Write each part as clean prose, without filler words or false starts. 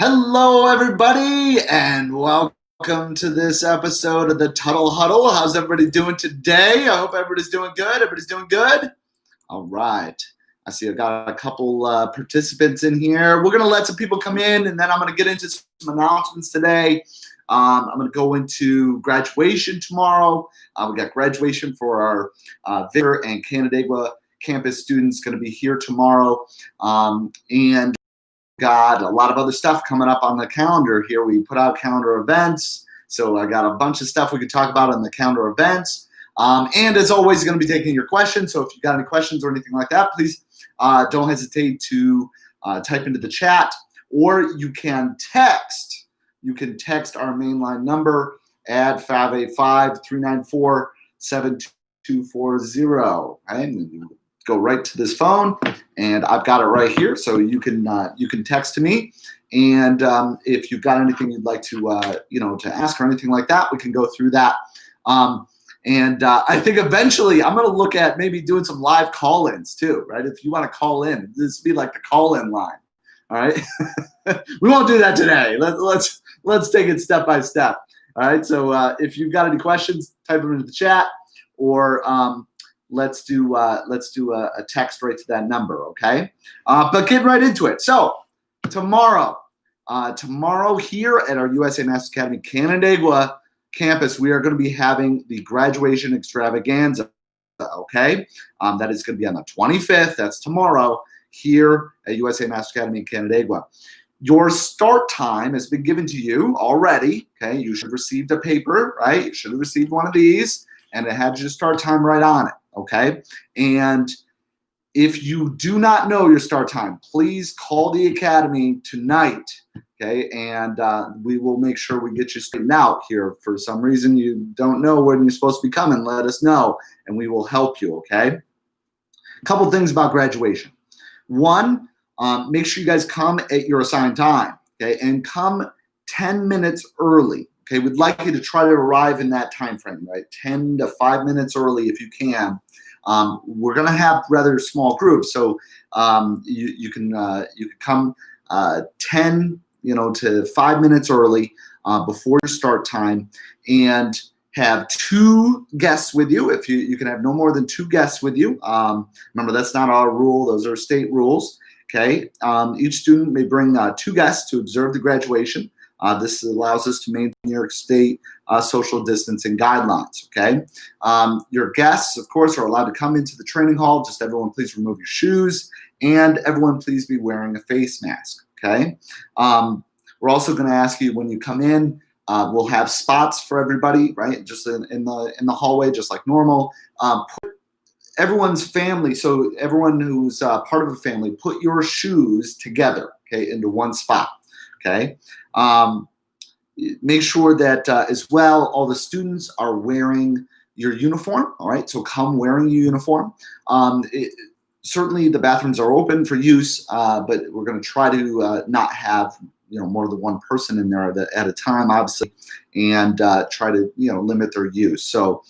Hello, everybody, and welcome to this episode of the Tuttle Huddle. How's everybody doing today? I hope everybody's doing good. Everybody's doing good? All right. I see I've got a couple participants in here. We're going to let some people come in, and then I'm going to get into some announcements today. I'm going to go into graduation tomorrow. We got graduation for our Victor and Canandaigua campus students going to be here tomorrow. And got a lot of other stuff coming up on the calendar here. We put out calendar events. So I got a bunch of stuff we could talk about on the calendar events. And as always, going to be taking your questions. So if you got any questions or anything like that, please don't hesitate to type into the chat, or you can text. You can text our mainline number at 585-394-7240. Right? Go right to this phone, and I've got it right here, so you can text to me, and if you've got anything you'd like to to ask or anything like that, we can go through that. And I think eventually I'm going to look at maybe doing some live call-ins too, right? If you want to call in, this would be like the call-in line. All right, we won't do that today. Let's take it step by step. All right, so if you've got any questions, type them into the chat, or let's do a text right to that number, okay? But get right into it. So tomorrow here at our USA Master Academy Canandaigua campus, we are going to be having the graduation extravaganza, okay? That is going to be on the 25th. That's tomorrow here at USA Master Academy in Canandaigua. Your start time has been given to you already, okay? You should have received a paper, right? You should have received one of these, and it had your start time right on it. Okay, and if you do not know your start time, please call the academy tonight. Okay, and we will make sure we get you straightened out here. For some reason you don't know when you're supposed to be coming, let us know, and we will help you. Okay. A couple things about graduation. One, make sure you guys come at your assigned time. Okay, and come 10 minutes early. Okay, we'd like you to try to arrive in that time frame, right? 10 to 5 minutes early if you can. We're going to have rather small groups, so you can come 10 to 5 minutes early before your start time, and have 2 guests with you. If you can have no more than 2 guests with you. Remember, that's not our rule; those are state rules. Okay, each student may bring 2 guests to observe the graduation. This allows us to maintain New York State social distancing guidelines, okay? Your guests, of course, are allowed to come into the training hall. Just everyone please remove your shoes, and everyone please be wearing a face mask, okay? We're also going to ask you when you come in, we'll have spots for everybody, right? Just in the hallway, just like normal. Put everyone's family, so everyone who's part of a family, put your shoes together, okay, into one spot. Okay, make sure that as well all the students are wearing your uniform. All right, so come wearing your uniform. Certainly the bathrooms are open for use, but we're going to try to not have more than one person in there at a time, obviously, and try to limit their use. So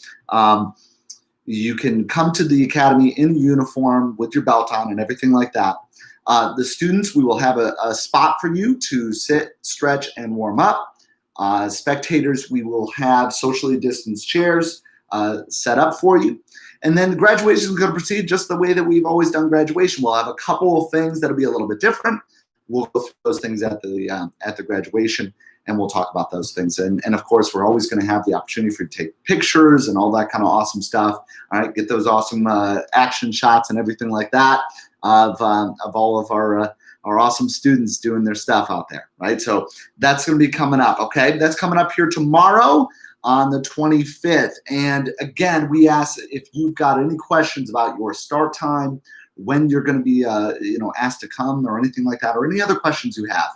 you can come to the academy in uniform with your belt on and everything like that. The students, we will have a spot for you to sit, stretch, and warm up. Spectators, we will have socially distanced chairs set up for you. And then graduation is going to proceed just the way that we've always done graduation. We'll have a couple of things that'll be a little bit different. We'll go through those things at the graduation, and we'll talk about those things. And of course, we're always going to have the opportunity for you to take pictures and all that kind of awesome stuff. All right, get those awesome action shots and everything like that of all of our awesome students doing their stuff out there, right? So that's going to be coming up, okay? That's coming up here tomorrow on the 25th. And again, we ask if you've got any questions about your start time, when you're going to be asked to come, or anything like that, or any other questions you have,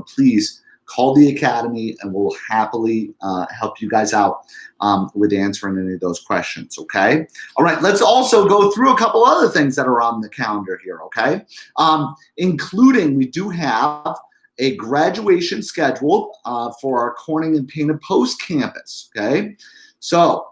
please call the academy, and we'll happily help you guys out with answering any of those questions, okay? All right, let's also go through a couple other things that are on the calendar here, okay? Including, we do have a graduation scheduled for our Corning and Painted Post campus, okay? So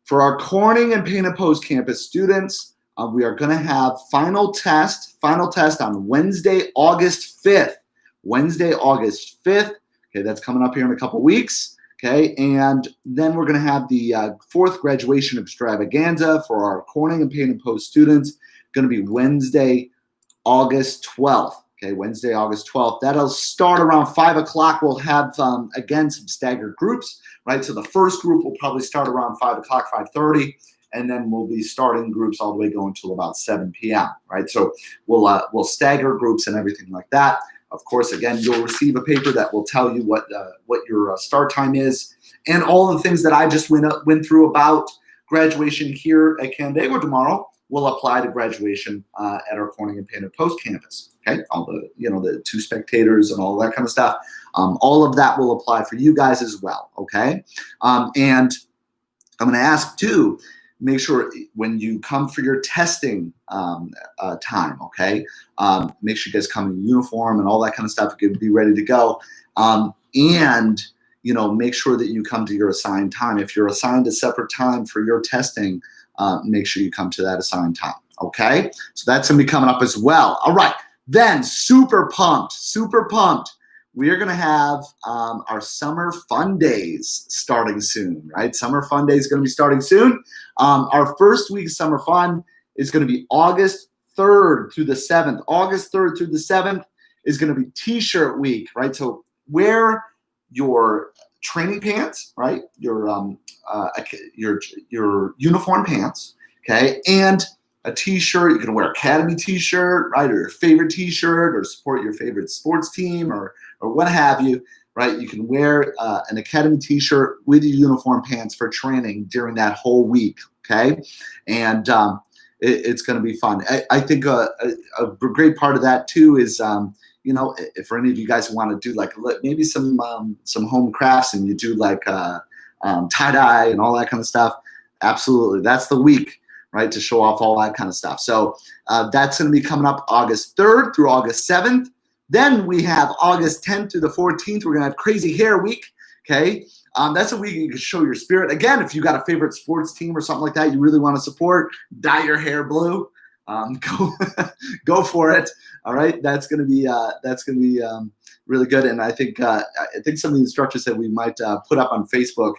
for our Corning and Painted Post campus students, we are going to have final test on Wednesday, August 5th. Wednesday, August 5th. Okay, that's coming up here in a couple weeks. Okay, and then we're going to have the fourth graduation extravaganza for our Corning and Paint and Post students. Going to be Wednesday, August 12th. Okay, Wednesday, August 12th. That'll start around 5 o'clock. We'll have, again, some staggered groups, right? So the first group will probably start around 5 o'clock, 5:30, and then we'll be starting groups all the way going till about 7 p.m., right? So we'll stagger groups and everything like that. Of course, again, you'll receive a paper that will tell you what your start time is, and all the things that I just went through about graduation here at Canandaigua tomorrow will apply to graduation at our Corning and Paint and Post campus. Okay, all the 2 spectators and all that kind of stuff. All of that will apply for you guys as well. Okay, and I'm going to ask too. Make sure when you come for your testing time, okay, make sure you guys come in uniform and all that kind of stuff. You can be ready to go. And, make sure that you come to your assigned time. If you're assigned a separate time for your testing, make sure you come to that assigned time, okay? So that's going to be coming up as well. All right, then super pumped. We are going to have our summer fun days starting soon, right? Summer fun days is going to be starting soon. Our first week of summer fun is going to be August 3rd through the 7th. August 3rd through the 7th is going to be T-shirt week, right? So wear your training pants, right? Your uniform pants, okay? And a T-shirt. You can wear Academy T-shirt, right, or your favorite T-shirt, or support your favorite sports team, or what have you, right? You can wear an Academy T-shirt with your uniform pants for training during that whole week, okay? And it's going to be fun. I think a great part of that too is, if for any of you guys want to do like maybe some home crafts and you do like tie-dye and all that kind of stuff, absolutely, that's the week, right, to show off all that kind of stuff. So that's going to be coming up August 3rd through August 7th. Then we have August 10th through the 14th. We're going to have Crazy Hair Week, okay? That's a week you can show your spirit. Again, if you got a favorite sports team or something like that you really want to support, dye your hair blue. Go for it. All right, that's going to be really good. And I think some of the instructors said we might put up on Facebook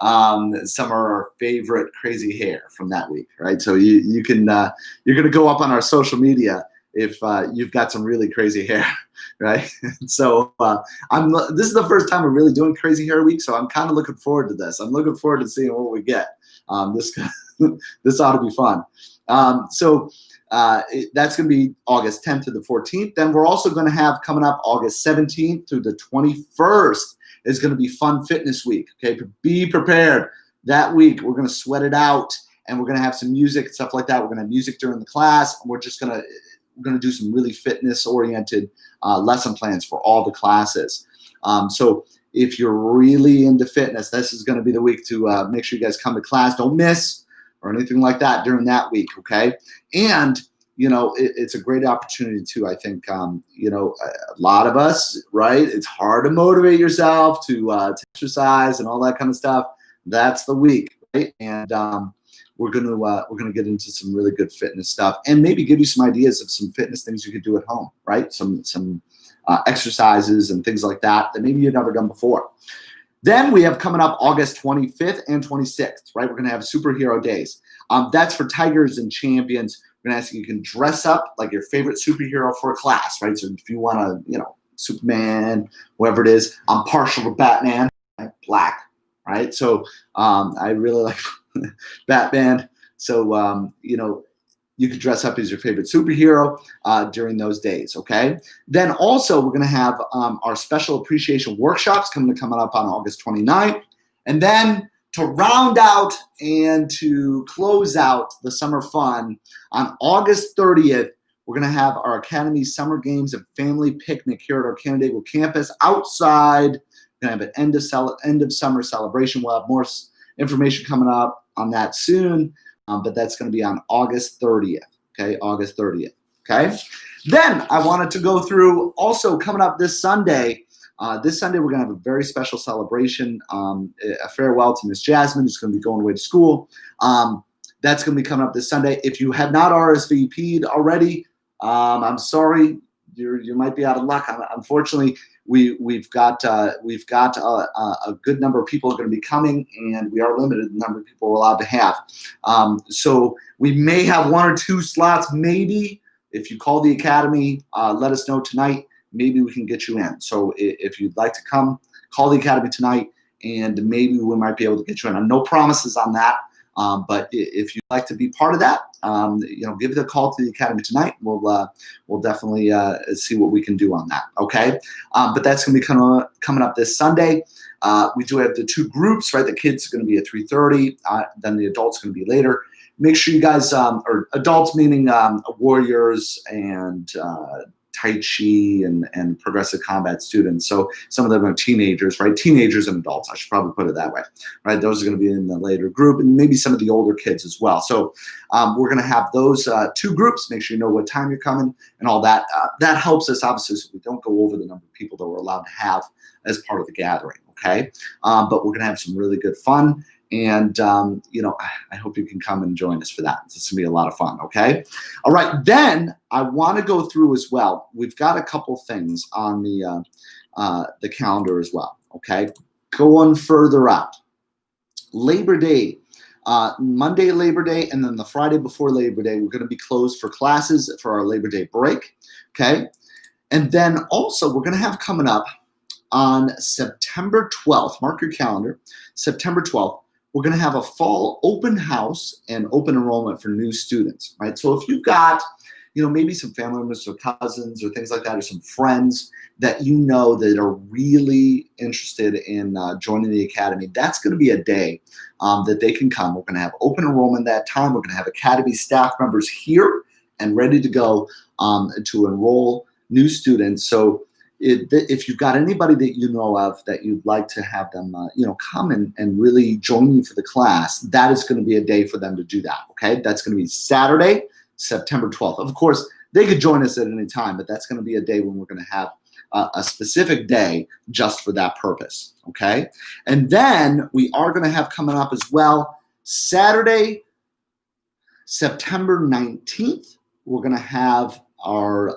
some of our favorite crazy hair from that week, right? So you can you're going to go up on our social media if you've got some really crazy hair, right? So this is the first time we're really doing Crazy Hair Week, so I'm kind of looking forward to this. I'm looking forward to seeing what we get. This ought to be fun. So that's going to be August 10th to the 14th. Then we're also going to have coming up August 17th through the 21st is going to be Fun Fitness Week. Okay, be prepared. That week we're going to sweat it out, and we're going to have some music and stuff like that. We're going to have music during the class, and we're going to do some really fitness-oriented lesson plans for all the classes. So if you're really into fitness, this is going to be the week to make sure you guys come to class. Don't miss or anything like that during that week, okay? And, it's a great opportunity too, I think, a lot of us, right? It's hard to motivate yourself to exercise and all that kind of stuff. That's the week, right? And we're gonna get into some really good fitness stuff and maybe give you some ideas of some fitness things you could do at home, right? Some exercises and things like that maybe you've never done before. Then we have coming up August 25th and 26th, right? We're going to have superhero days. That's for Tigers and Champions. We're going to ask you can dress up like your favorite superhero for a class, right? So if you want to, Superman, whoever it is, I'm partial to Batman, right? Black, right? So I really like Batman. So, you could dress up as your favorite superhero during those days, okay? Then also we're going to have our special appreciation workshops coming up on August 29th. And then to round out and to close out the summer fun, on August 30th, we're going to have our Academy Summer Games and Family Picnic here at our Canandaigua campus outside. We're going to have an end of summer celebration. We'll have more information coming up on that soon. But that's going to be on August 30th, okay? August 30th, okay? Then I wanted to go through also coming up this Sunday. This Sunday we're going to have a very special celebration, a farewell to Miss Jasmine, who's going to be going away to school. That's going to be coming up this Sunday. If you have not RSVP'd already, I'm sorry, you might be out of luck. Unfortunately, we've got a good number of people are going to be coming, and we are limited in the number of people we're allowed to have. So we may have 1 or 2 slots, maybe. If you call the academy, let us know tonight. Maybe we can get you in. So if you'd like to come, call the academy tonight, and maybe we might be able to get you in. No promises on that, but if you'd like to be part of that, give the call to the academy tonight. We'll definitely see what we can do on that. Okay, but that's going to be coming up this Sunday. We do have the 2 groups, right? The kids are going to be at 3:30. Then the adults are going to be later. Make sure you guys, or adults meaning warriors and Tai Chi and progressive combat students. So some of them are teenagers, right? Teenagers and adults, I should probably put it that way, right? Those are going to be in the later group, and maybe some of the older kids as well. So we're going to have those 2 groups. Make sure you know what time you're coming and all that. That helps us, obviously, so we don't go over the number of people that we're allowed to have as part of the gathering, okay? But we're going to have some really good fun. And, I hope you can come and join us for that. It's going to be a lot of fun, okay? All right, then I want to go through as well. We've got a couple things on the calendar as well, okay? Going further out. Labor Day, Monday Labor Day, and then the Friday before Labor Day, we're going to be closed for classes for our Labor Day break, okay? And then also we're going to have coming up on September 12th, mark your calendar, September 12th, we're going to have a fall open house and open enrollment for new students, right? So if you've got, maybe some family members or cousins or things like that, or some friends that that are really interested in joining the academy, that's going to be a day that they can come. We're going to have open enrollment that time. We're going to have academy staff members here and ready to go to enroll new students. So if you've got anybody that you know of that you'd like to have them, come and really join you for the class, that is going to be a day for them to do that, okay? That's going to be Saturday, September 12th. Of course, they could join us at any time, but that's going to be a day when we're going to have a specific day just for that purpose, okay? And then we are going to have coming up as well, Saturday, September 19th, we're going to have our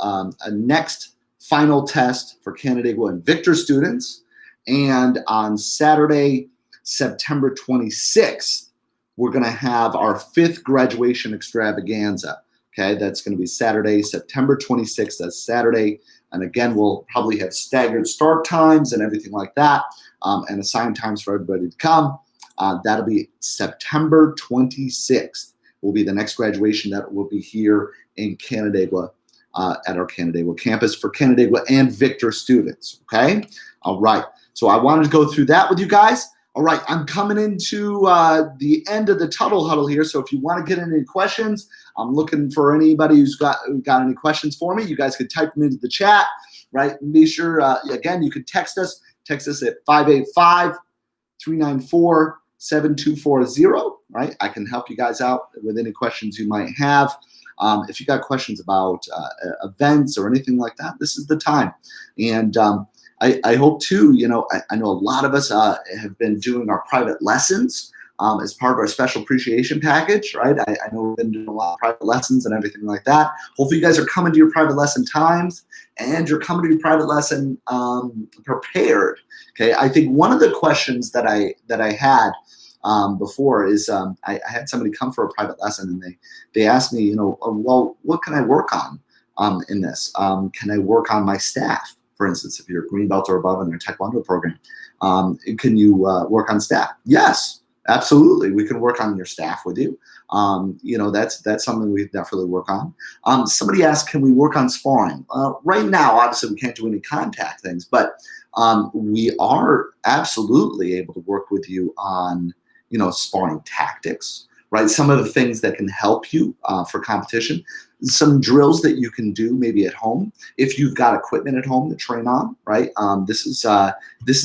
next final test for Canandaigua and Victor students. And on Saturday, September 26th, we're going to have our 5th graduation extravaganza. Okay, that's going to be Saturday, September 26th. That's Saturday. And again, we'll probably have staggered start times and everything like that, and assigned times for everybody to come. That'll be September 26th. Will be the next graduation that will be here in Canandaigua. At our Canandaigua campus for Canandaigua and Victor students, okay? All right, so I wanted to go through that with you guys. All right, I'm coming into the end of the Tuttle Huddle here, so if you want to get any questions, I'm looking for anybody who's got any questions for me. You guys could type them into the chat, right? And be sure, again, you could text us at 585-394-7240, right? I can help you guys out with any questions you might have. If you got questions about events or anything like that, this is the time. And I hope too, I know a lot of us have been doing our private lessons as part of our special appreciation package, right? I know we've been doing a lot of private lessons and everything like that. Hopefully you guys are coming to your private lesson times and you're coming to your private lesson prepared, okay? I think one of the questions that I had before is I had somebody come for a private lesson and they asked me, well, what can I work on in this? Can I work on my staff? For instance, if you're a green belt or above in your Taekwondo program, can you work on staff? Yes, absolutely. We can work on your staff with you. That's something we definitely work on. Somebody asked, can we work on sparring? Right now, obviously, we can't do any contact things, but we are absolutely able to work with you on sparring tactics, right? Some of the things that can help you for competition, some drills that you can do maybe at home if you've got equipment at home to train on, right? This is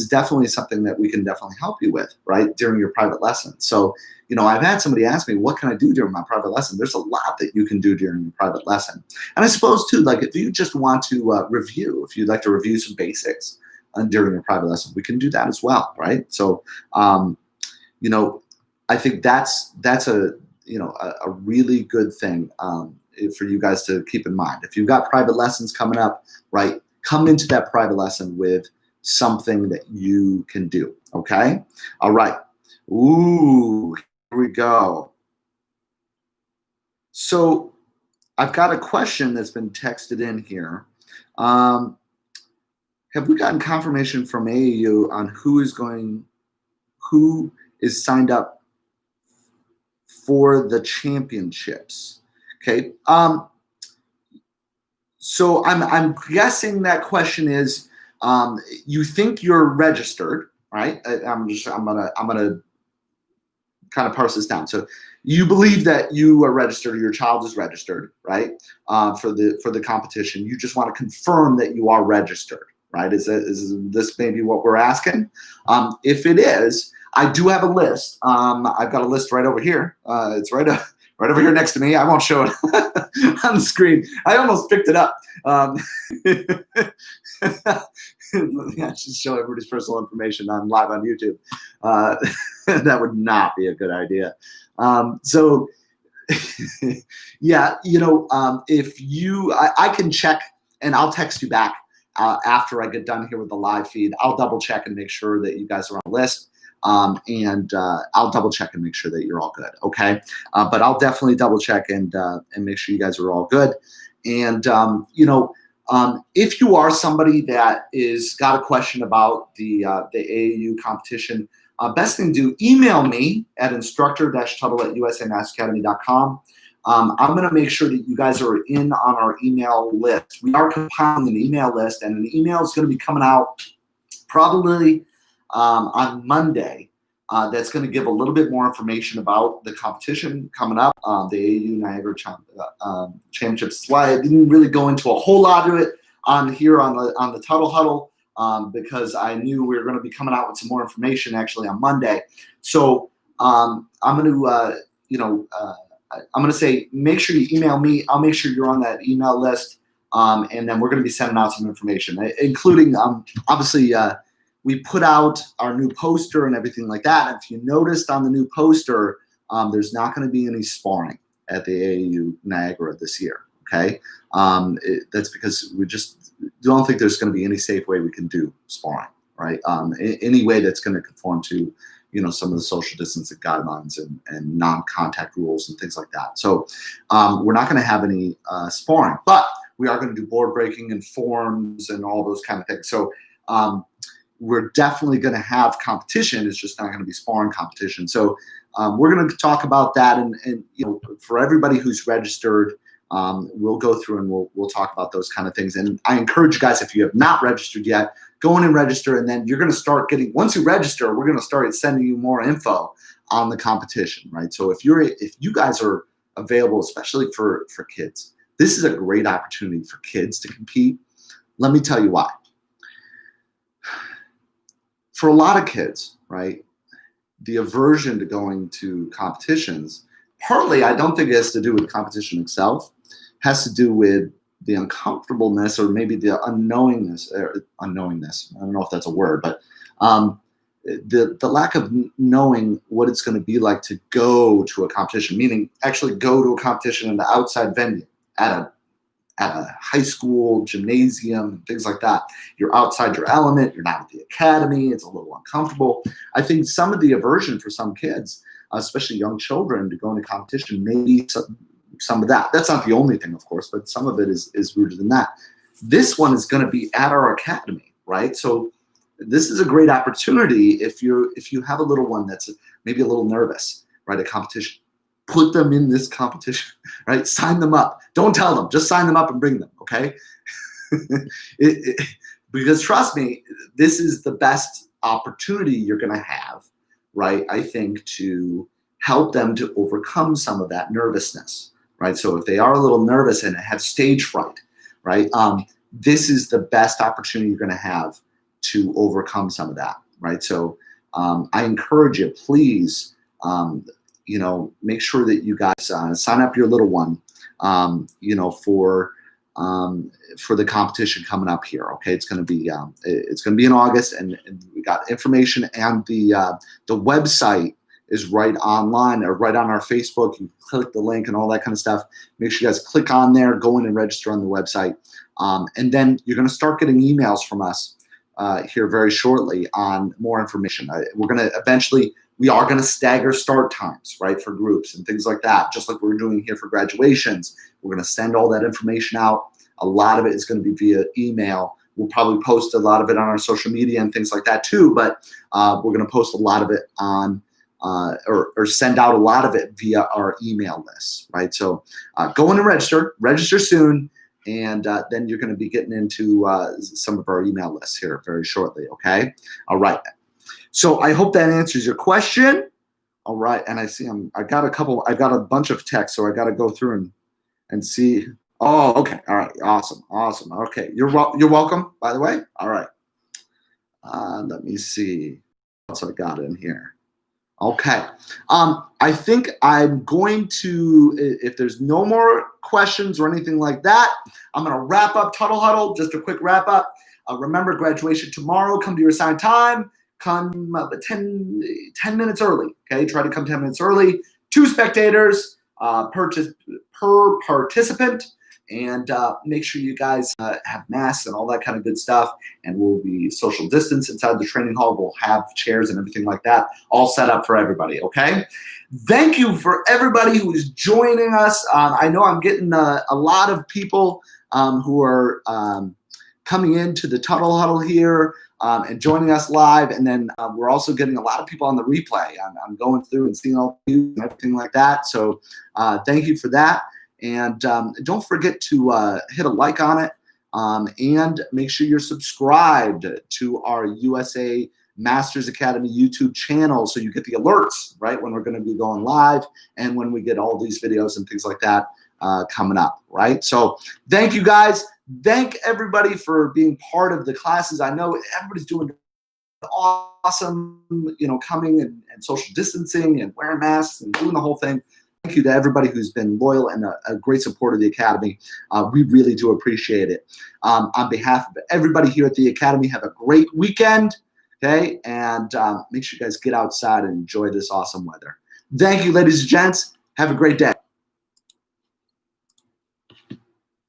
definitely something that we can definitely help you with, right, during your private lesson. So, I've had somebody ask me, what can I do during my private lesson? There's a lot that you can do during your private lesson. And I suppose too, like if you just want to review, if you'd like to review some basics during your private lesson, we can do that as well, right? So, I think that's a really good thing for you guys to keep in mind. If you've got private lessons coming up, right, come into that private lesson with something that you can do, okay? All right. Ooh, here we go. So I've got a question that's been texted in here. Have we gotten confirmation from AAU on who is signed up for the championships? Okay. So I'm guessing that question is, you think you're registered, right? I'm gonna kind of parse this down. So you believe that you are registered, or your child is registered, right? For the competition. You just want to confirm that you are registered, right? Is this maybe what we're asking? If it is, I do have a list. I've got a list right over here. It's right over here next to me. I won't show it on the screen. I almost picked it up. I should show everybody's personal information on live on YouTube. That would not be a good idea. So yeah, if I can check, and I'll text you back after I get done here with the live feed. I'll double check and make sure that you guys are on the list. And I'll double check and make sure that you're all good. Okay. But I'll definitely double check and make sure you guys are all good. And, if you are somebody that is got a question about the AAU competition, best thing to do, email me at instructor-tuttle@usamasacademy.com. I'm going to make sure that you guys are in on our email list. We are compiling an email list, and an email is going to be coming out probably on Monday. That's going to give a little bit more information about the competition coming up, the AAU Niagara Championships. That's why I didn't really go into a whole lot of it on the Tuttle Huddle, because I knew we were going to be coming out with some more information actually on Monday. So I'm going to, I'm going to say, make sure you email me. I'll make sure you're on that email list, and then we're going to be sending out some information, including obviously. We put out our new poster and everything like that. And if you noticed on the new poster, there's not going to be any sparring at the AAU Niagara this year. Okay, that's because we just don't think there's going to be any safe way we can do sparring, right? Any way that's going to conform to, some of the social distancing guidelines and non-contact rules and things like that. So we're not going to have any sparring, but we are going to do board breaking and forms and all those kind of things. So we're definitely going to have competition. It's just not going to be sparring competition. So we're going to talk about that, and for everybody who's registered, we'll go through and we'll talk about those kind of things. And I encourage you guys, if you have not registered yet, go in and register, and then you're going to start getting. Once you register, we're going to start sending you more info on the competition, right? So if you guys are available, especially for kids, this is a great opportunity for kids to compete. Let me tell you why. For a lot of kids, right, the aversion to going to competitions, partly I don't think it has to do with competition itself, has to do with the uncomfortableness, or maybe the unknowingness. I don't know if that's a word, but the lack of knowing what it's going to be like to go to a competition, meaning actually go to a competition in the outside venue at a high school gymnasium, things like that. You're outside your element. You're not at the academy. It's a little uncomfortable. I think some of the aversion for some kids, especially young children, to go into competition, maybe some of that. That's not the only thing, of course, but some of it is rooted in that. This one is going to be at our academy, right? So this is a great opportunity if you have a little one that's maybe a little nervous, right, at competition. Put them in this competition, right? Sign them up. Don't tell them. Just sign them up and bring them, okay? Because trust me, this is the best opportunity you're going to have, right, I think, to help them to overcome some of that nervousness, right? So if they are a little nervous and have stage fright, right, this is the best opportunity you're going to have to overcome some of that, right? So I encourage you, please, make sure that you guys sign up your little one, for the competition coming up here. Okay, it's going to be in August, and we got information, and the website is right online or right on our Facebook. You click the link and all that kind of stuff. Make sure you guys click on there, go in and register on the website. And then you're going to start getting emails from us here very shortly on more information. We're going to eventually, we are going to stagger start times, right, for groups and things like that, just like we're doing here for graduations. We're going to send all that information out. A lot of it is going to be via email. We'll probably post a lot of it on our social media and things like that too, but we're going to post a lot of it on or send out a lot of it via our email list, right? So go in and register soon, and then you're going to be getting into some of our email lists here very shortly, okay? All right. So I hope that answers your question. All right, and I see I got a bunch of texts, so I got to go through and see. Oh, okay. All right. Awesome. Okay. You're welcome, by the way. All right. Let me see what else I got in here. Okay. I think I'm going to, if there's no more questions or anything like that, I'm going to wrap up Tuttle Huddle. Just a quick wrap up. Remember, graduation tomorrow. Come to your assigned time. Come 10 minutes early. Okay. Try to come 10 minutes early. 2 spectators per participant. And make sure you guys have masks and all that kind of good stuff. And we'll be social distance inside the training hall. We'll have chairs and everything like that all set up for everybody, okay? Thank you for everybody who is joining us. I know I'm getting a lot of people who are coming into the Tuttle Huddle here and joining us live. And then we're also getting a lot of people on the replay. I'm going through and seeing all the news and everything like that. So thank you for that. And don't forget to hit a like on it and make sure you're subscribed to our USA Masters Academy YouTube channel so you get the alerts, right, when we're going to be going live and when we get all these videos and things like that coming up, right? So thank you guys. Thank everybody for being part of the classes. I know everybody's doing awesome, coming and social distancing and wearing masks and doing the whole thing. Thank you to everybody who's been loyal and a great supporter of the Academy. We really do appreciate it. On behalf of everybody here at the Academy, have a great weekend, okay? And make sure you guys get outside and enjoy this awesome weather. Thank you, ladies and gents. Have a great day.